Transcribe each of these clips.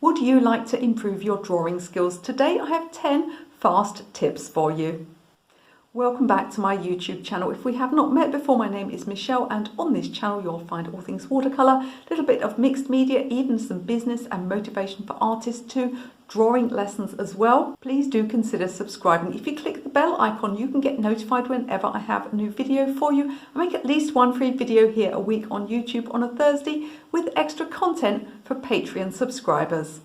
Would you like to improve your drawing skills? Today I have 10 fast tips for you. Welcome back to my YouTube channel. If we have not met before, my name is Michelle, and on this channel you'll find all things watercolour, a little bit of mixed media, even some business and motivation for artists too, drawing lessons as well. Please do consider subscribing. If you click the bell icon, you can get notified whenever I have a new video for you. I make at least one free video here a week on YouTube on a Thursday with extra content for Patreon subscribers.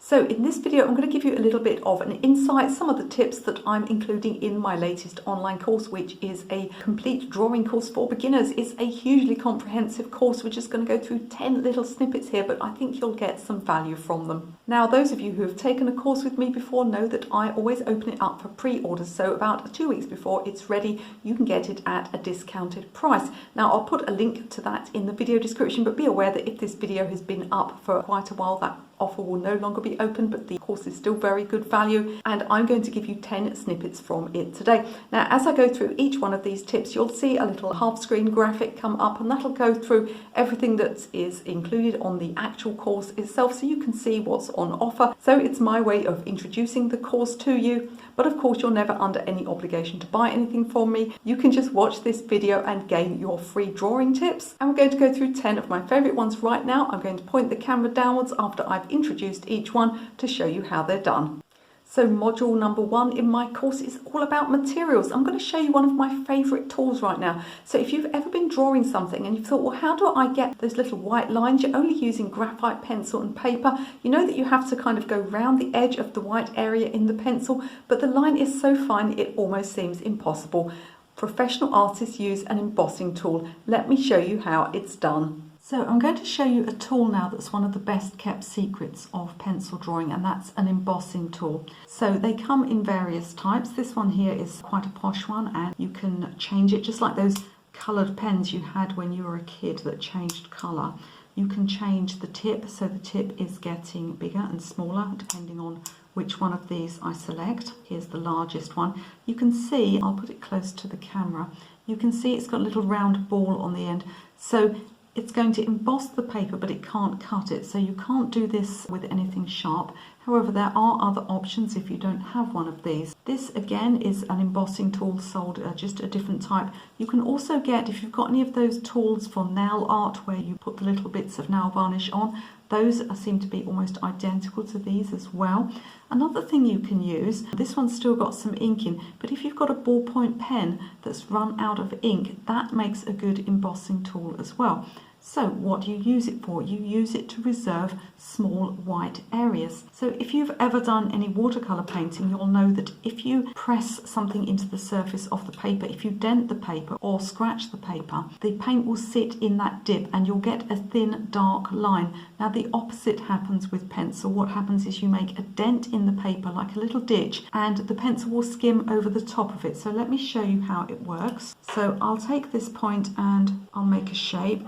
So in this video, I'm going to give you a little bit of an insight, some of the tips that I'm including in my latest online course, which is a complete drawing course for beginners. It's a hugely comprehensive course. We're just going to go through 10 little snippets here, but I think you'll get some value from them. Now, those of you who have taken a course with me before know that I always open it up for pre-orders. So about 2 weeks before it's ready, you can get it at a discounted price. Now, I'll put a link to that in the video description, but be aware that if this video has been up for quite a while, that offer will no longer be open, but the course is still very good value, and I'm going to give you 10 snippets from it today. Now, as I go through each one of these tips, you'll see a little half screen graphic come up, and that'll go through everything that is included on the actual course itself, so you can see what's on offer. So it's my way of introducing the course to you, but of course you're never under any obligation to buy anything from me. You can just watch this video and gain your free drawing tips, and we're going to go through 10 of my favorite ones right now. I'm going to point the camera downwards after I've introduced each one to show you how they're done. So module number 1 in my course is all about materials. I'm going to show you one of my favorite tools right now. So if you've ever been drawing something and you've thought, well, how do I get those little white lines? You're only using graphite pencil and paper. You know that you have to kind of go round the edge of the white area in the pencil, but the line is so fine it almost seems impossible. Professional artists use an embossing tool. Let me show you how it's done. So I'm going to show you a tool now that's one of the best kept secrets of pencil drawing, and that's an embossing tool. So they come in various types. This one here is quite a posh one, and you can change it just like those coloured pens you had when you were a kid that changed colour. You can change the tip, so the tip is getting bigger and smaller depending on which one of these I select. Here's the largest one. You can see, I'll put it close to the camera, you can see it's got a little round ball on the end. So it's going to emboss the paper, but it can't cut it, so you can't do this with anything sharp. However, there are other options if you don't have one of these. This again is an embossing tool sold just a different type. You can also get, if you've got any of those tools for nail art where you put the little bits of nail varnish on, those seem to be almost identical to these as well. Another thing you can use, this one's still got some ink in, but if you've got a ballpoint pen that's run out of ink, that makes a good embossing tool as well. So what do you use it for? You use it to reserve small white areas. So if you've ever done any watercolour painting, you'll know that if you press something into the surface of the paper, if you dent the paper or scratch the paper, the paint will sit in that dip and you'll get a thin dark line. Now the opposite happens with pencil. What happens is you make a dent in the paper like a little ditch, and the pencil will skim over the top of it. So let me show you how it works. So I'll take this point and I'll make a shape.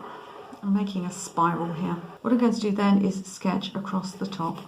I'm making a spiral here. What I'm going to do then is sketch across the top.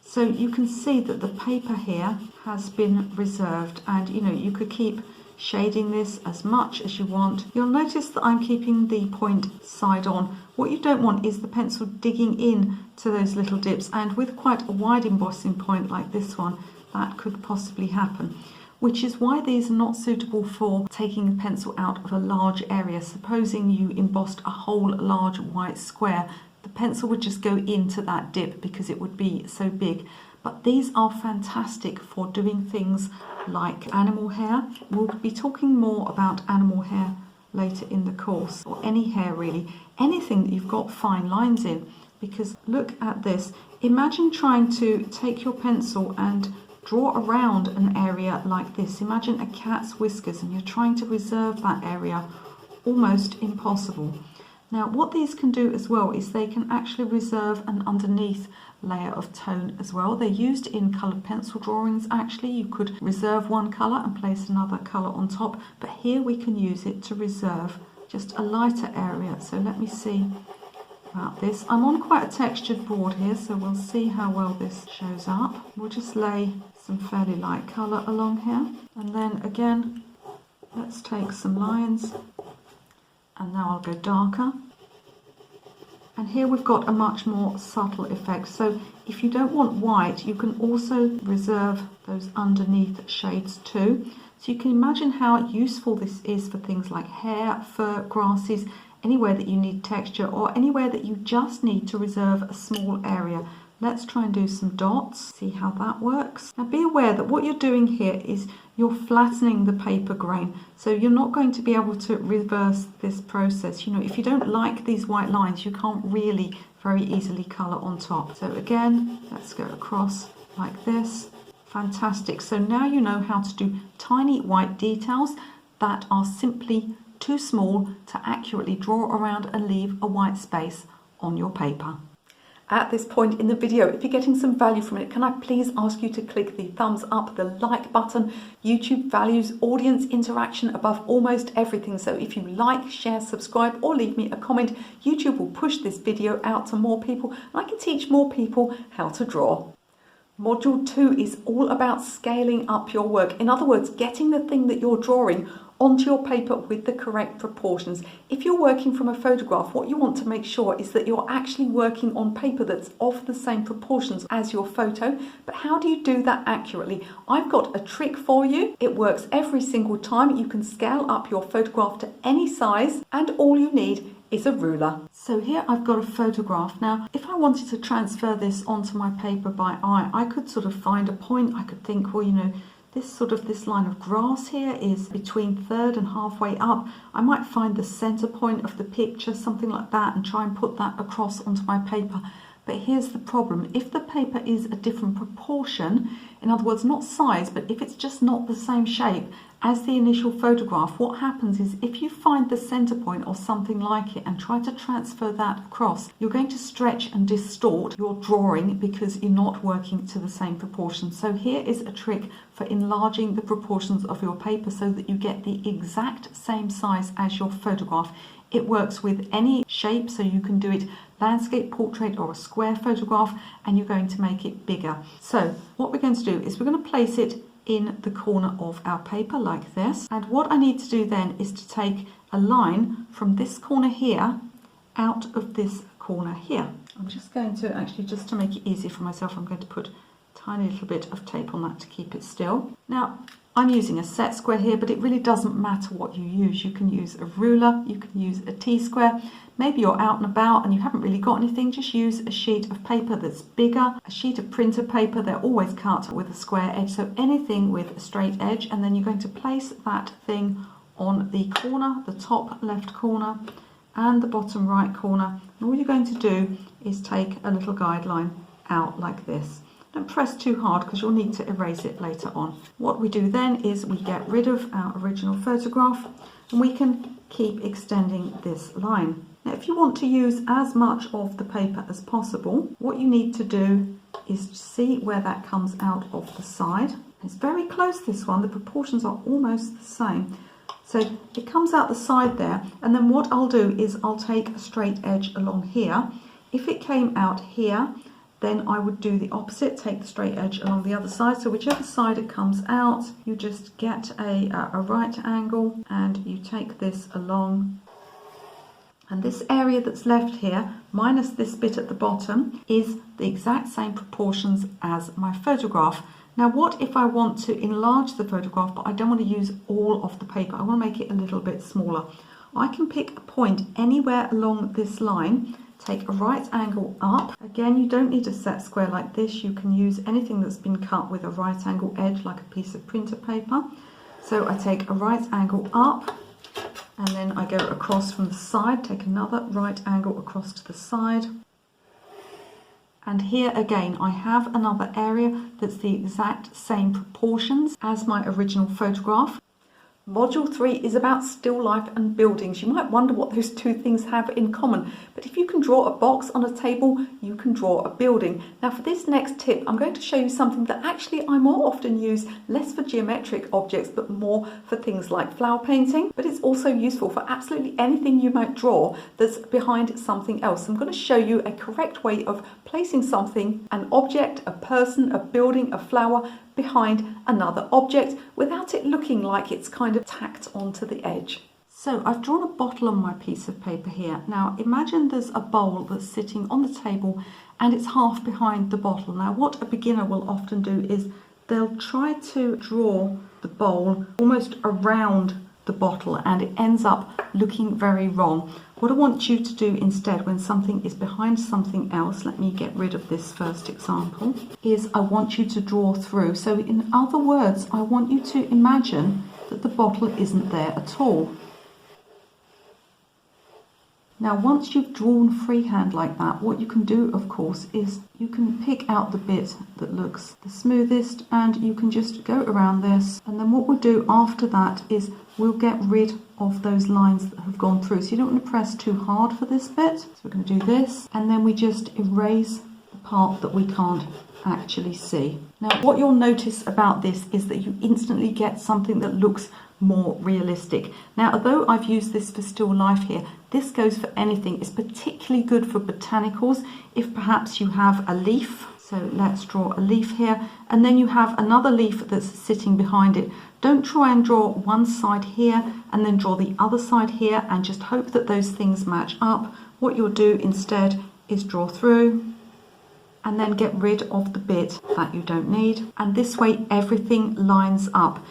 So you can see that the paper here has been reserved, and you know, you could keep shading this as much as you want. You'll notice that I'm keeping the point side on. What you don't want is the pencil digging in to those little dips, and with quite a wide embossing point like this one, that could possibly happen. Which is why these are not suitable for taking the pencil out of a large area. Supposing you embossed a whole large white square, the pencil would just go into that dip because it would be so big. But these are fantastic for doing things like animal hair. We'll be talking more about animal hair later in the course, or any hair really, anything that you've got fine lines in. Because look at this, imagine trying to take your pencil and draw around an area like this. Imagine a cat's whiskers and you're trying to reserve that area. Almost impossible. Now what these can do as well is they can actually reserve an underneath layer of tone as well. They're used in coloured pencil drawings actually. You could reserve one colour and place another colour on top, but here we can use it to reserve just a lighter area. So let me see about this. I'm on quite a textured board here, so we'll see how well this shows up. We'll just lay some fairly light colour along here, and then again let's take some lines, and now I'll go darker. And here we've got a much more subtle effect. So if you don't want white, you can also reserve those underneath shades too. So you can imagine how useful this is for things like hair, fur, grasses, anywhere that you need texture or anywhere that you just need to reserve a small area. Let's try and do some dots, see how that works. Now be aware that what you're doing here is you're flattening the paper grain. So you're not going to be able to reverse this process. You know, if you don't like these white lines, you can't really very easily colour on top. So again, let's go across like this. Fantastic. So now you know how to do tiny white details that are simply too small to accurately draw around and leave a white space on your paper. At this point in the video, if you're getting some value from it, can I please ask you to click the thumbs up, the like button. YouTube values audience interaction above almost everything. So if you like, share, subscribe, or leave me a comment, YouTube will push this video out to more people and I can teach more people how to draw. Module 2 is all about scaling up your work. In other words, getting the thing that you're drawing onto your paper with the correct proportions. If you're working from a photograph, what you want to make sure is that you're actually working on paper that's of the same proportions as your photo. But how do you do that accurately? I've got a trick for you. It works every single time. You can scale up your photograph to any size and all you need is a ruler. So here I've got a photograph. Now, if I wanted to transfer this onto my paper by eye, I could sort of find a point. I could think, well, you know, this line of grass here is between third and halfway up. I might find the center point of the picture, something like that, and try and put that across onto my paper. But here's the problem. If the paper is a different proportion, in other words, not size, but if it's just not the same shape as the initial photograph, what happens is if you find the center point or something like it and try to transfer that across, you're going to stretch and distort your drawing because you're not working to the same proportion. So here is a trick for enlarging the proportions of your paper so that you get the exact same size as your photograph. It works with any shape, so you can do it landscape, portrait, or a square photograph, and you're going to make it bigger. So what we're going to do is we're going to place it in the corner of our paper like this. And what I need to do then is to take a line from this corner here out of this corner here. I'm just going to actually, just to make it easier for myself, I'm going to put a tiny little bit of tape on that to keep it still. Now, I'm using a set square here, but it really doesn't matter what you use. You can use a ruler, you can use a T-square. Maybe you're out and about and you haven't really got anything, just use a sheet of paper that's bigger, a sheet of printer paper. They're always cut with a square edge, so anything with a straight edge, and then you're going to place that thing on the corner, the top left corner and the bottom right corner. And all you're going to do is take a little guideline out like this. Don't press too hard because you'll need to erase it later on. What we do then is we get rid of our original photograph and we can keep extending this line. Now, if you want to use as much of the paper as possible, what you need to do is see where that comes out of the side. It's very close, this one. The proportions are almost the same. So it comes out the side there, and then what I'll do is I'll take a straight edge along here. If it came out here, then I would do the opposite, take the straight edge along the other side. So whichever side it comes out, you just get a right angle and you take this along. And this area that's left here, minus this bit at the bottom, is the exact same proportions as my photograph. Now, what if I want to enlarge the photograph, but I don't want to use all of the paper? I want to make it a little bit smaller. I can pick a point anywhere along this line, take a right angle up. Again, you don't need a set square like this. You can use anything that's been cut with a right angle edge, like a piece of printer paper. So I take a right angle up, and then I go across from the side, take another right angle across to the side. And here again, I have another area that's the exact same proportions as my original photograph. Module 3 is about still life and buildings. You might wonder what those two things have in common, but if you can draw a box on a table, you can draw a building. Now for this next tip, I'm going to show you something that actually I more often use, less for geometric objects, but more for things like flower painting, but it's also useful for absolutely anything you might draw that's behind something else. I'm going to show you a correct way of placing something, an object, a person, a building, a flower, behind another object without it looking like it's kind of tacked onto the edge. So I've drawn a bottle on my piece of paper here. Now imagine there's a bowl that's sitting on the table and it's half behind the bottle. Now what a beginner will often do is they'll try to draw the bowl almost around the bottle and it ends up looking very wrong. What I want you to do instead when something is behind something else, let me get rid of this first example, is I want you to draw through. So in other words, I want you to imagine that the bottle isn't there at all. Now once you've drawn freehand like that, what you can do of course is you can pick out the bit that looks the smoothest and you can just go around this, and then what we'll do after that is we'll get rid of those lines that have gone through. So you don't want to press too hard for this bit. So we're going to do this and then we just erase the part that we can't actually see. Now what you'll notice about this is that you instantly get something that looks more realistic. Now although I've used this for still life here, this goes for anything. It's particularly good for botanicals if perhaps you have a leaf. So let's draw a leaf here and then you have another leaf that's sitting behind it. Don't try and draw one side here and then draw the other side here and just hope that those things match up. What you'll do instead is draw through and then get rid of the bit that you don't need, and this way everything lines up.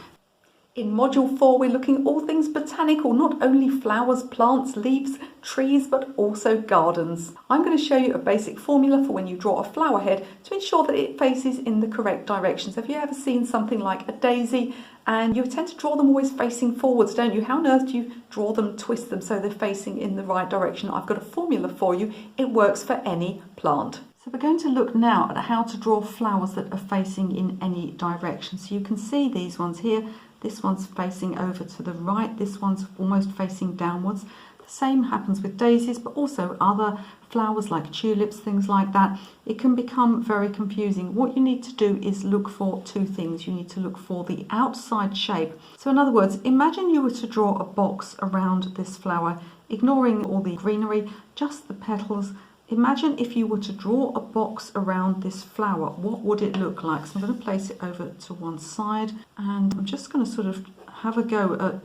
In Module 4, we're looking at all things botanical, not only flowers, plants, leaves, trees, but also gardens. I'm going to show you a basic formula for when you draw a flower head to ensure that it faces in the correct direction. So have you ever seen something like a daisy and you tend to draw them always facing forwards, don't you? How on earth do you draw them, twist them so they're facing in the right direction? I've got a formula for you. It works for any plant. So we're going to look now at how to draw flowers that are facing in any direction. So you can see these ones here. This one's facing over to the right, this one's almost facing downwards. The same happens with daisies, but also other flowers like tulips, things like that. It can become very confusing. What you need to do is look for two things. You need to look for the outside shape. So in other words, imagine you were to draw a box around this flower, ignoring all the greenery, just the petals. Imagine if you were to draw a box around this flower, what would it look like? So I'm going to place it over to one side and I'm just going to sort of have a go at,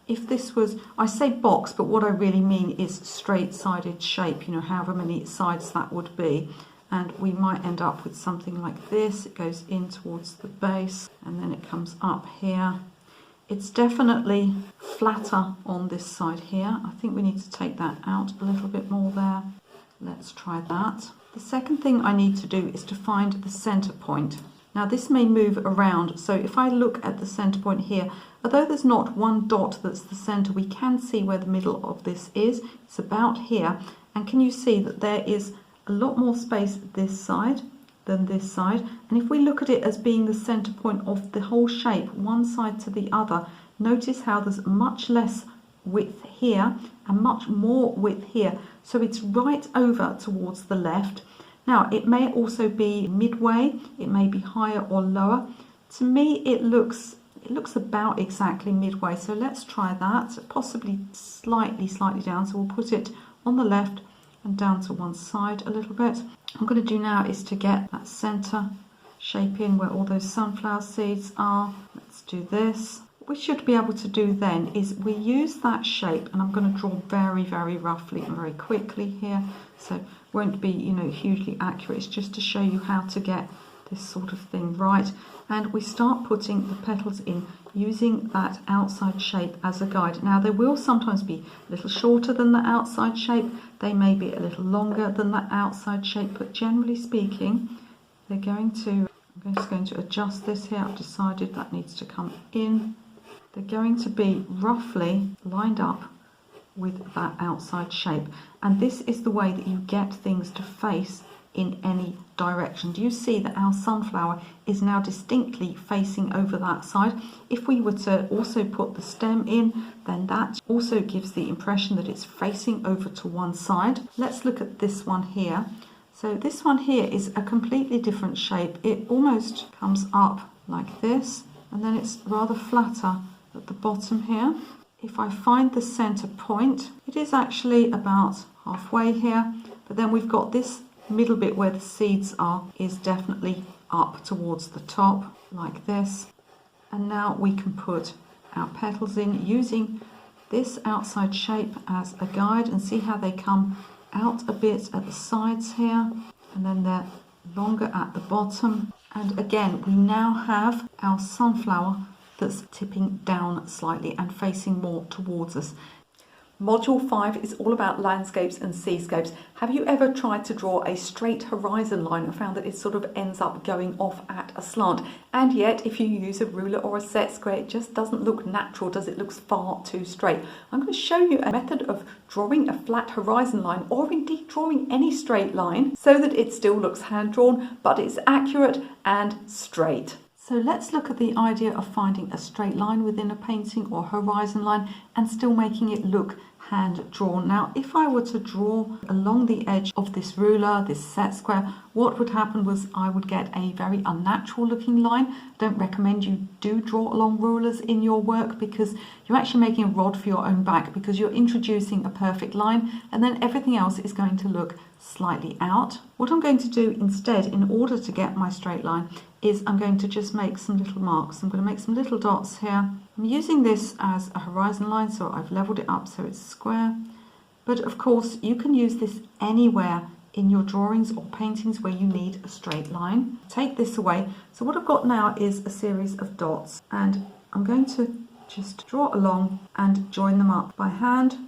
if this was, I say box, but what I really mean is straight-sided shape, however many sides that would be. And we might end up with something like this. It goes in towards the base and then it comes up here. It's definitely flatter on this side here. I think we need to take that out a little bit more there. Let's try that. The second thing I need to do is to find the center point. Now this may move around, so if I look at the center point here, although there's not one dot that's the center, we can see where the middle of this is. It's about here, and can you see that there is a lot more space this side than this side? And if we look at it as being the center point of the whole shape, one side to the other, notice how there's much less width here and much more width here, so it's right over towards the left. Now it may also be midway, it may be higher or lower. To me it looks about exactly midway, so let's try that. Possibly slightly down, so we'll put it on the left and down to one side a little bit. What I'm going to do now is to get that center shape in where all those sunflower seeds are. Let's do this. What we should be able to do then is we use that shape, and I'm going to draw very, very roughly and very quickly here, so it won't be hugely accurate. It's just to show you how to get this sort of thing right. And we start putting the petals in using that outside shape as a guide. Now they will sometimes be a little shorter than the outside shape, they may be a little longer than that outside shape, but generally speaking I'm just going to adjust this here. I've decided that needs to come in. They're going to be roughly lined up with that outside shape, and this is the way that you get things to face in any direction. Do you see that our sunflower is now distinctly facing over that side? If we were to also put the stem in, then that also gives the impression that it's facing over to one side. Let's look at this one here. So this one here is a completely different shape. It almost comes up like this, and then it's rather flatter at the bottom here. If I find the center point, it is actually about halfway here, but then we've got this middle bit where the seeds are is definitely up towards the top like this. And now we can put our petals in using this outside shape as a guide and see how they come out a bit at the sides here, and then they're longer at the bottom. And again, we now have our sunflower that's tipping down slightly and facing more towards us. Module 5 is all about landscapes and seascapes. Have you ever tried to draw a straight horizon line and found that it sort of ends up going off at a slant? And yet, if you use a ruler or a set square, it just doesn't look natural, does it? Looks far too straight. I'm going to show you a method of drawing a flat horizon line, or indeed drawing any straight line, so that it still looks hand-drawn, but it's accurate and straight. So let's look at the idea of finding a straight line within a painting or horizon line and still making it look hand drawn. Now, if I were to draw along the edge of this ruler, this set square, what would happen was I would get a very unnatural looking line. I don't recommend you do draw along rulers in your work, because you're actually making a rod for your own back, because you're introducing a perfect line and then everything else is going to look slightly out. What I'm going to do instead, in order to get my straight line, is I'm going to just make some little marks. I'm going to make some little dots here. I'm using this as a horizon line, so I've leveled it up so it's square. But of course, you can use this anywhere in your drawings or paintings where you need a straight line. Take this away. So what I've got now is a series of dots, and I'm going to just draw along and join them up by hand.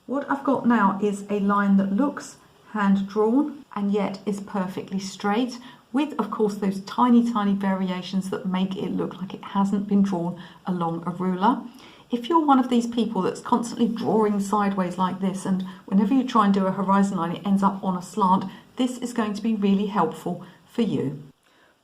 What I've got now is a line that looks hand drawn and yet is perfectly straight, with of course those tiny variations that make it look like it hasn't been drawn along a ruler. If you're one of these people that's constantly drawing sideways like this, and whenever you try and do a horizon line it ends up on a slant, this is going to be really helpful for you.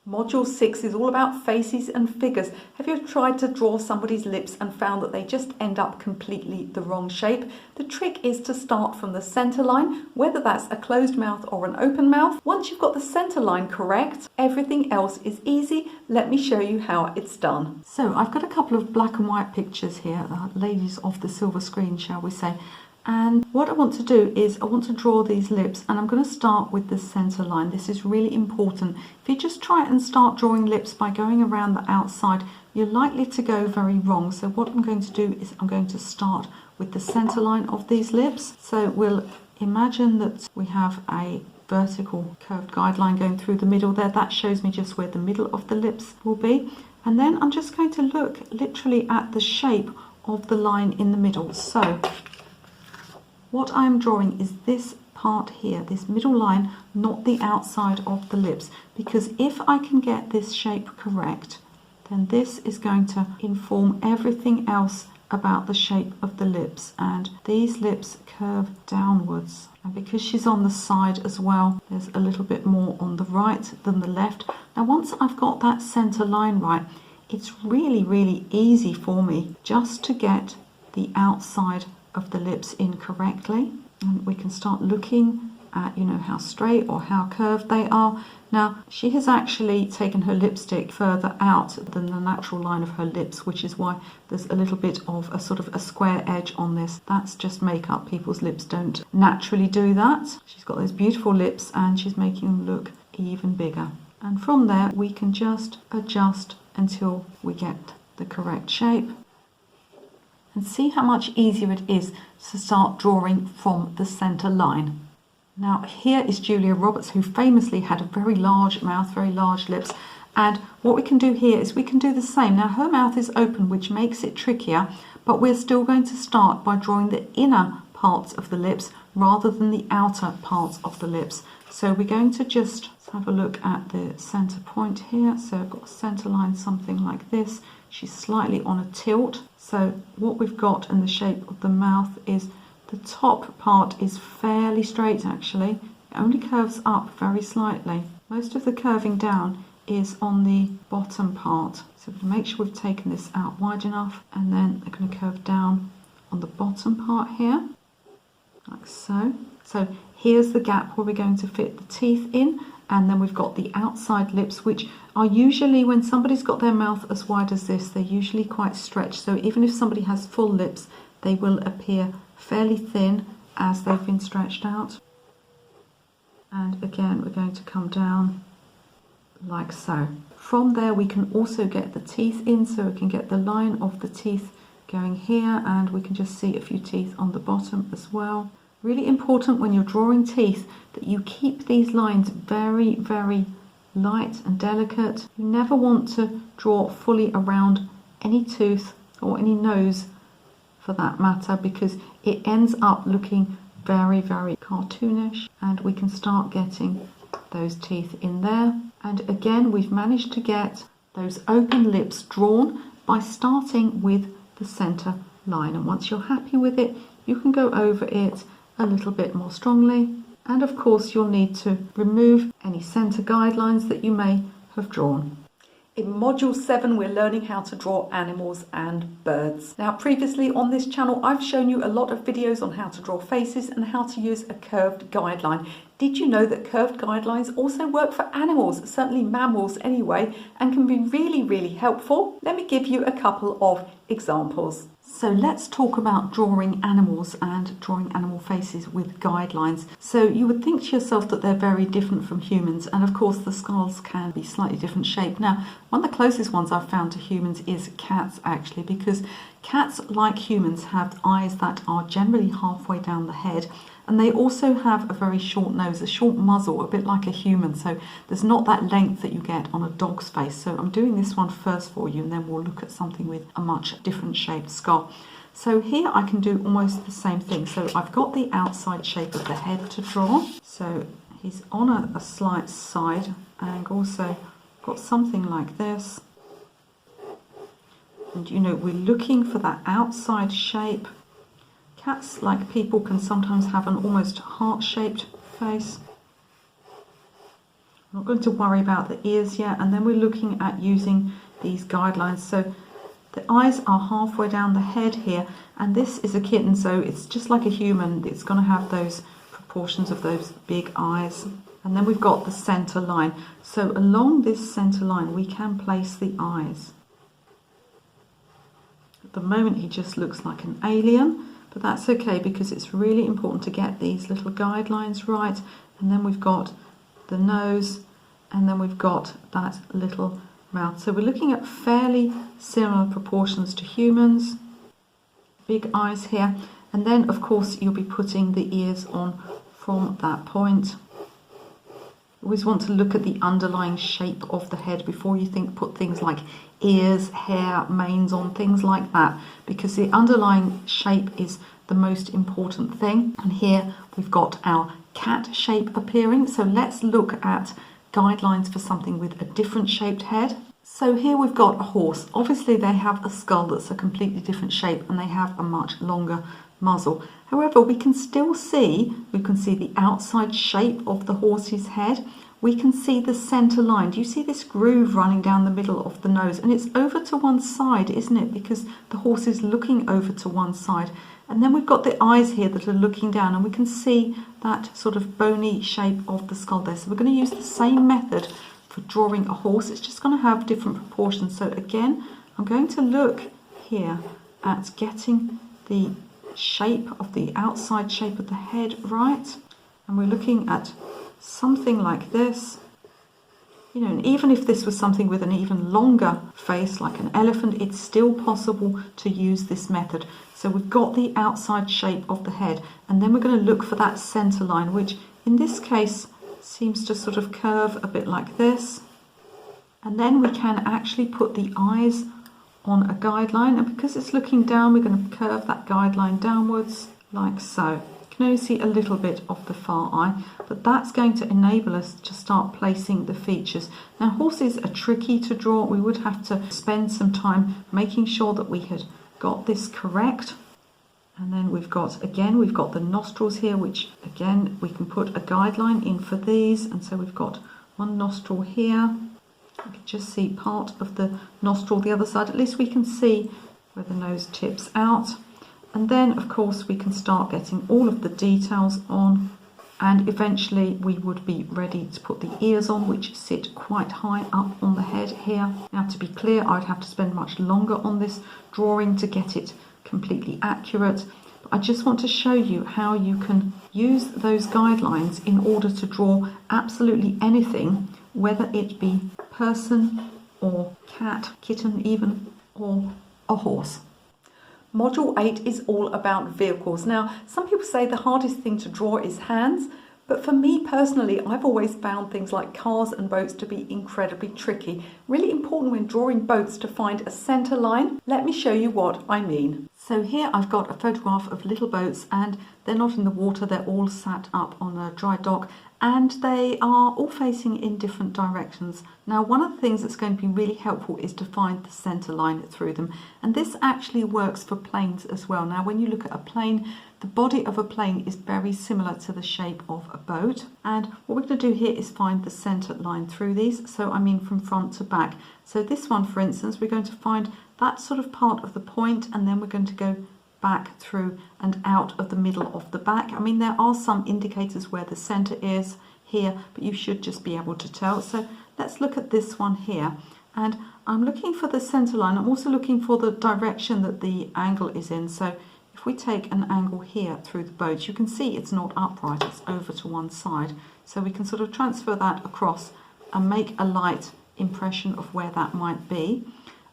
Module 6 is all about faces and figures. Have you tried to draw somebody's lips and found that they just end up completely the wrong shape? The trick is to start from the center line, whether that's a closed mouth or an open mouth. Once you've got the center line correct, everything else is easy. Let me show you how it's done. So I've got a couple of black and white pictures here, ladies of the silver screen, shall we say. And what I want to do is I want to draw these lips, and I'm going to start with the center line. This is really important. If you just try and start drawing lips by going around the outside, you're likely to go very wrong. So what I'm going to do is I'm going to start with the center line of these lips. So we'll imagine that we have a vertical curved guideline going through the middle there. That shows me just where the middle of the lips will be. And then I'm just going to look literally at the shape of the line in the middle. So what I'm drawing is this part here, this middle line, not the outside of the lips, because if I can get this shape correct, then this is going to inform everything else about the shape of the lips. And these lips curve downwards, and because she's on the side as well, there's a little bit more on the right than the left. Now once I've got that center line right, it's really easy for me just to get the outside of the lips in correctly, and we can start looking at, you know, how straight or how curved they are. Now she has actually taken her lipstick further out than the natural line of her lips, which is why there's a little bit of a sort of a square edge on this. That's just makeup. People's lips don't naturally do that. She's got those beautiful lips and she's making them look even bigger, and from there we can just adjust until we get the correct shape. And see how much easier it is to start drawing from the center line. Now here is Julia Roberts, who famously had a very large mouth, very large lips, and what we can do here is we can do the same. Now her mouth is open, which makes it trickier, but we're still going to start by drawing the inner parts of the lips rather than the outer parts of the lips. So we're going to just have a look at the center point here. So I've got a center line, something like this. She's slightly on a tilt. So what we've got in the shape of the mouth is the top part is fairly straight actually. It only curves up very slightly. Most of the curving down is on the bottom part. So we're going to make sure we've taken this out wide enough, and then they're going to curve down on the bottom part here, like so. So here's the gap where we're going to fit the teeth in, and then we've got the outside lips, which are usually, when somebody's got their mouth as wide as this, they're usually quite stretched. So even if somebody has full lips, they will appear fairly thin as they've been stretched out. And again, we're going to come down like so. From there we can also get the teeth in, so we can get the line of the teeth going here, and we can just see a few teeth on the bottom as well. Really important when you're drawing teeth that you keep these lines very, very light and delicate. You never want to draw fully around any tooth or any nose for that matter, because it ends up looking very, very cartoonish, and we can start getting those teeth in there. And again, we've managed to get those open lips drawn by starting with the center line, and once you're happy with it, you can go over it a little bit more strongly. And of course, you'll need to remove any center guidelines that you may have drawn. In Module 7, we're learning how to draw animals and birds. Now, previously on this channel, I've shown you a lot of videos on how to draw faces and how to use a curved guideline. Did you know that curved guidelines also work for animals, certainly mammals anyway, and can be really, really helpful? Let me give you a couple of examples. So let's talk about drawing animals and drawing animal faces with guidelines. So you would think to yourself that they're very different from humans, and of course the skulls can be slightly different shape. Now, one of the closest ones I've found to humans is cats, actually, because cats, like humans, have eyes that are generally halfway down the head, and they also have a very short nose, a short muzzle, a bit like a human, so there's not that length that you get on a dog's face. So I'm doing this one first for you, and then we'll look at something with a much different shaped skull. So here I can do almost the same thing. So I've got the outside shape of the head to draw. So he's on a slight side angle, so got something like this. And you know, we're looking for that outside shape. Cats, like people, can sometimes have an almost heart-shaped face. I'm not going to worry about the ears yet. And then we're looking at using these guidelines. So the eyes are halfway down the head here, and this is a kitten, so it's just like a human. It's going to have those proportions of those big eyes. And then we've got the center line. So along this center line, we can place the eyes. At the moment, he just looks like an alien. But that's okay, because it's really important to get these little guidelines right. And then we've got the nose, and then we've got that little mouth. So we're looking at fairly similar proportions to humans. Big eyes here. And then, of course, you'll be putting the ears on from that point. You always want to look at the underlying shape of the head before you put things like ears, hair, manes on, things like that, because the underlying shape is the most important thing. And here we've got our cat shape appearing. So let's look at guidelines for something with a different shaped head. So here we've got a horse. Obviously they have a skull that's a completely different shape, and they have a much longer muzzle. However, we can see the outside shape of the horse's head. We can see the center line. Do you see this groove running down the middle of the nose? And it's over to one side, isn't it? Because the horse is looking over to one side. And then we've got the eyes here that are looking down, and we can see that sort of bony shape of the skull there. So we're going to use the same method for drawing a horse. It's just going to have different proportions. So again, I'm going to look here at getting the shape of the outside shape of the head right, and we're looking at something like this, you know. And even if this was something with an even longer face like an elephant, it's still possible to use this method. So we've got the outside shape of the head, and then we're going to look for that center line, which in this case seems to sort of curve a bit like this. And then we can actually put the eyes on a guideline, and because it's looking down, we're going to curve that guideline downwards like so. You can only see a little bit of the far eye, but that's going to enable us to start placing the features. Now, horses are tricky to draw. We would have to spend some time making sure that we had got this correct. And then we've got the nostrils here, which again we can put a guideline in for these. And so we've got one nostril here. You can just see part of the nostril the other side. At least we can see where the nose tips out. And then, of course, we can start getting all of the details on. And eventually we would be ready to put the ears on, which sit quite high up on the head here. Now, to be clear, I'd have to spend much longer on this drawing to get it completely accurate. But I just want to show you how you can use those guidelines in order to draw absolutely anything, whether it be person or cat, kitten even, or a horse. Module 8 is all about vehicles. Now, some people say the hardest thing to draw is hands, but for me personally, I've always found things like cars and boats to be incredibly tricky. Really important when drawing boats to find a centre line. Let me show you what I mean. So here I've got a photograph of little boats, and they're not in the water, they're all sat up on a dry dock, and they are all facing in different directions. Now, one of the things that's going to be really helpful is to find the centre line through them, and this actually works for planes as well. Now, when you look at a plane, the body of a plane is very similar to the shape of a boat, and what we're going to do here is find the centre line through these, so I mean from front to back. So this one, for instance, we're going to find that sort of part of the point, and then we're going to go back through and out of the middle of the back. I mean, there are some indicators where the centre is here, but you should just be able to tell. So let's look at this one here, and I'm looking for the centre line. I'm also looking for the direction that the angle is in. So if we take an angle here through the boat, you can see it's not upright, it's over to one side. So we can sort of transfer that across and make a light impression of where that might be.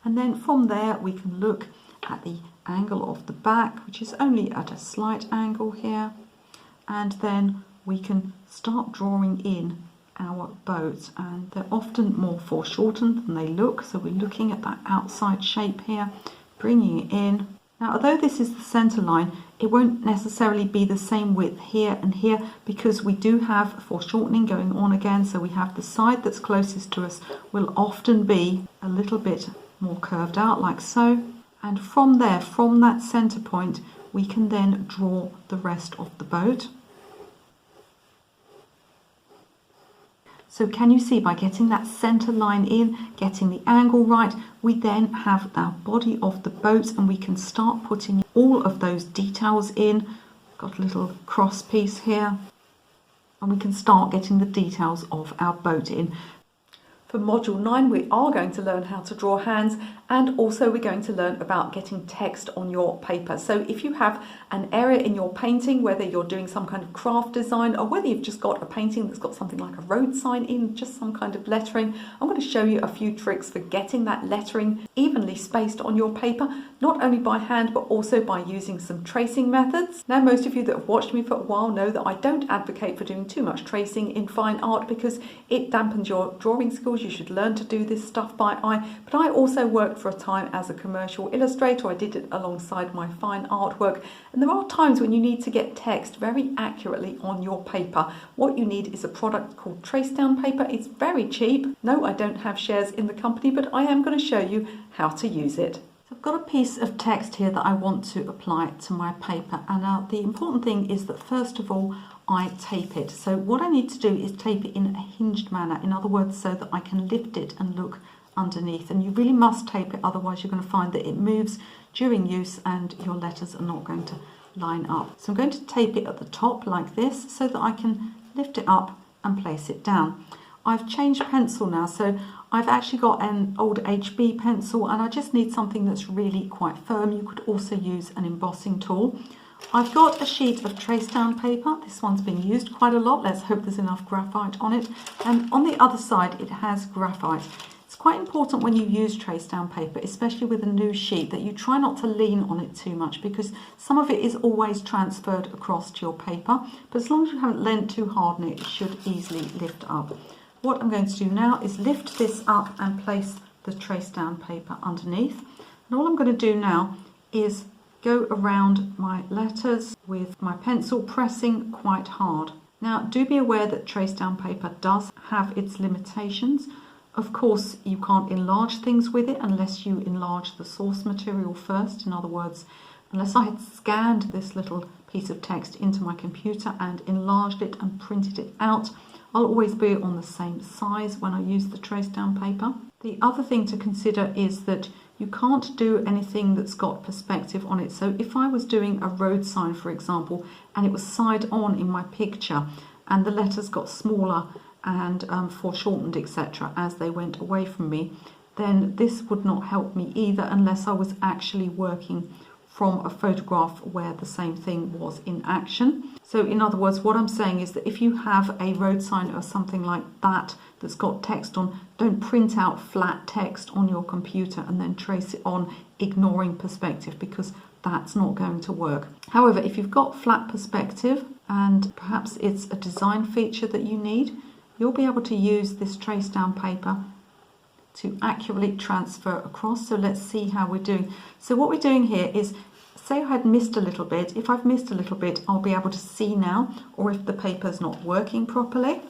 And then from there we can look at the angle of the back, which is only at a slight angle here, and then we can start drawing in our boat, and they're often more foreshortened than they look, so we're looking at that outside shape here, bringing it in. Now, although this is the centre line, it won't necessarily be the same width here and here, because we do have foreshortening going on again, so we have the side that's closest to us will often be a little bit more curved out like so, and from there, from that centre point, we can then draw the rest of the boat. So can you see, by getting that centre line in, getting the angle right, we then have our body of the boat, and we can start putting all of those details in. Got a little cross piece here, and we can start getting the details of our boat in. For Module 9, we are going to learn how to draw hands, and also we're going to learn about getting text on your paper. So if you have an area in your painting, whether you're doing some kind of craft design or whether you've just got a painting that's got something like a road sign in, just some kind of lettering, I'm going to show you a few tricks for getting that lettering evenly spaced on your paper, not only by hand but also by using some tracing methods. Now, most of you that have watched me for a while know that I don't advocate for doing too much tracing in fine art because it dampens your drawing skills. You should learn to do this stuff by eye, but I also worked for a time as a commercial illustrator. I did it alongside my fine artwork, and there are times when you need to get text very accurately on your paper. What you need is a product called tracedown paper. It's very cheap. No, I don't have shares in the company, but I am going to show you how to use it. So I've got a piece of text here that I want to apply to my paper, and now the important thing is that first of all I tape it. So what I need to do is tape it in a hinged manner, in other words, so that I can lift it and look underneath. And you really must tape it, otherwise you're going to find that it moves during use and your letters are not going to line up. So I'm going to tape it at the top like this so that I can lift it up and place it down. I've changed pencil now, so I've actually got an old HB pencil, and I just need something that's really quite firm. You could also use an embossing tool. I've got a sheet of tracedown paper. This one's been used quite a lot. Let's hope there's enough graphite on it. And on the other side, it has graphite. It's quite important when you use tracedown paper, especially with a new sheet, that you try not to lean on it too much, because some of it is always transferred across to your paper. But as long as you haven't leant too hard on it, it should easily lift up. What I'm going to do now is lift this up and place the tracedown paper underneath. And all I'm going to do now is go around my letters with my pencil, pressing quite hard. Now, do be aware that tracedown paper does have its limitations. Of course, you can't enlarge things with it unless you enlarge the source material first. In other words, unless I had scanned this little piece of text into my computer and enlarged it and printed it out, I'll always be on the same size when I use the tracedown paper. The other thing to consider is that you can't do anything that's got perspective on it. So if I was doing a road sign, for example, and it was side on in my picture, and the letters got smaller and foreshortened, etc., as they went away from me, then this would not help me either, unless I was actually working from a photograph where the same thing was in action. So in other words, what I'm saying is that if you have a road sign or something like that that's got text on, don't print out flat text on your computer and then trace it on, ignoring perspective, because that's not going to work. However, if you've got flat perspective and perhaps it's a design feature that you need, you'll be able to use this trace down paper to accurately transfer across. So let's see how we're doing. So what we're doing here is, say I had missed a little bit. If I've missed a little bit, I'll be able to see now, or if the paper's not working properly.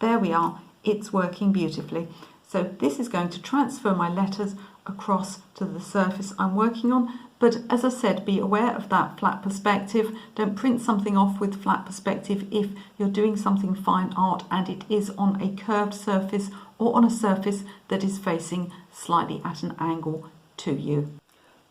There we are, it's working beautifully. So this is going to transfer my letters across to the surface I'm working on. But as I said, be aware of that flat perspective. Don't print something off with flat perspective if you're doing something fine art and it is on a curved surface or on a surface that is facing slightly at an angle to you.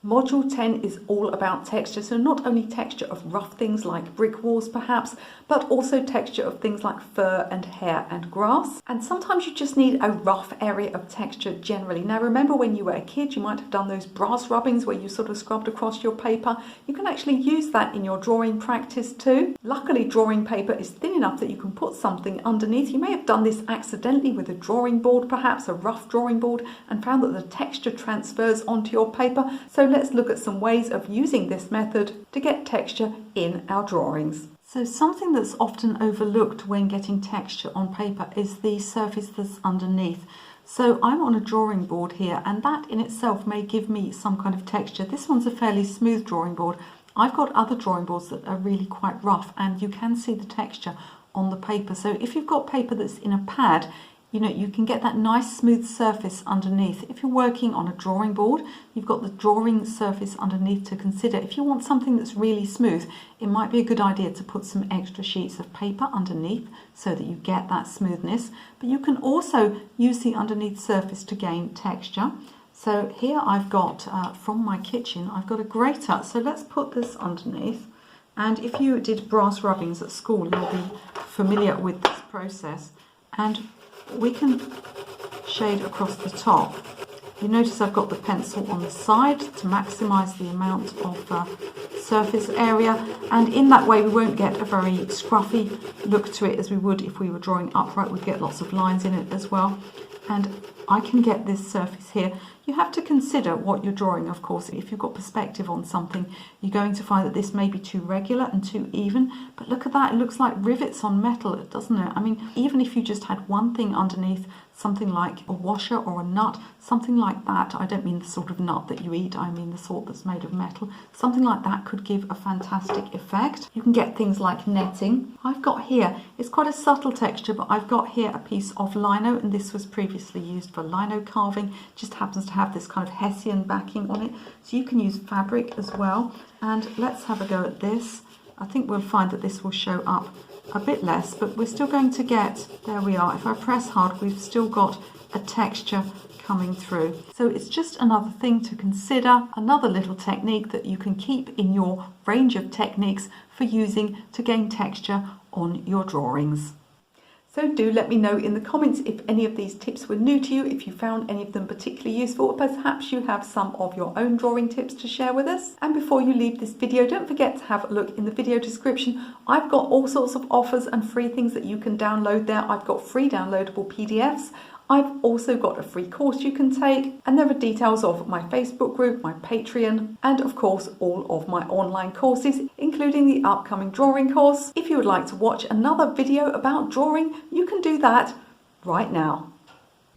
Module 10 is all about texture, so not only texture of rough things like brick walls perhaps, but also texture of things like fur and hair and grass. And sometimes you just need a rough area of texture generally. Now remember, when you were a kid, you might have done those brass rubbings where you sort of scrubbed across your paper. You can actually use that in your drawing practice too. Luckily, drawing paper is thin enough that you can put something underneath. You may have done this accidentally with a drawing board, perhaps a rough drawing board, and found that the texture transfers onto your paper. So let's look at some ways of using this method to get texture in our drawings. So something that's often overlooked when getting texture on paper is the surface that's underneath. So I'm on a drawing board here, and that in itself may give me some kind of texture. This one's a fairly smooth drawing board. I've got other drawing boards that are really quite rough, and you can see the texture on the paper. So if you've got paper that's in a pad, you know, you can get that nice smooth surface underneath. If you're working on a drawing board, you've got the drawing surface underneath to consider. If you want something that's really smooth, it might be a good idea to put some extra sheets of paper underneath so that you get that smoothness. But you can also use the underneath surface to gain texture. So here I've got, from my kitchen, I've got a grater. So let's put this underneath. And if you did brass rubbings at school, you'll be familiar with this process. And we can shade across the top. You notice I've got the pencil on the side to maximise the amount of surface area, and in that way we won't get a very scruffy look to it as we would if we were drawing upright. We'd get lots of lines in it as well. And I can get this surface here. You have to consider what you're drawing, of course. If you've got perspective on something, you're going to find that this may be too regular and too even. But look at that, it looks like rivets on metal, doesn't it? I mean, even if you just had one thing underneath, something like a washer or a nut, something like that. I don't mean the sort of nut that you eat, I mean the sort that's made of metal. Something like that could give a fantastic effect. You can get things like netting. I've got here, it's quite a subtle texture, but I've got here a piece of lino, and this was previously used for lino carving. It just happens to have this kind of Hessian backing on it. So you can use fabric as well. And let's have a go at this. I think we'll find that this will show up a bit less, but we're still going to get, there we are. If I press hard, we've still got a texture coming through. So it's just another thing to consider, another little technique that you can keep in your range of techniques for using to gain texture on your drawings. So do let me know in the comments if any of these tips were new to you, if you found any of them particularly useful, or perhaps you have some of your own drawing tips to share with us. And before you leave this video, don't forget to have a look in the video description. I've got all sorts of offers and free things that you can download there. I've got free downloadable PDFs. I've also got a free course you can take, and there are details of my Facebook group, my Patreon, and of course all of my online courses, including the upcoming drawing course. If you would like to watch another video about drawing, you can do that right now.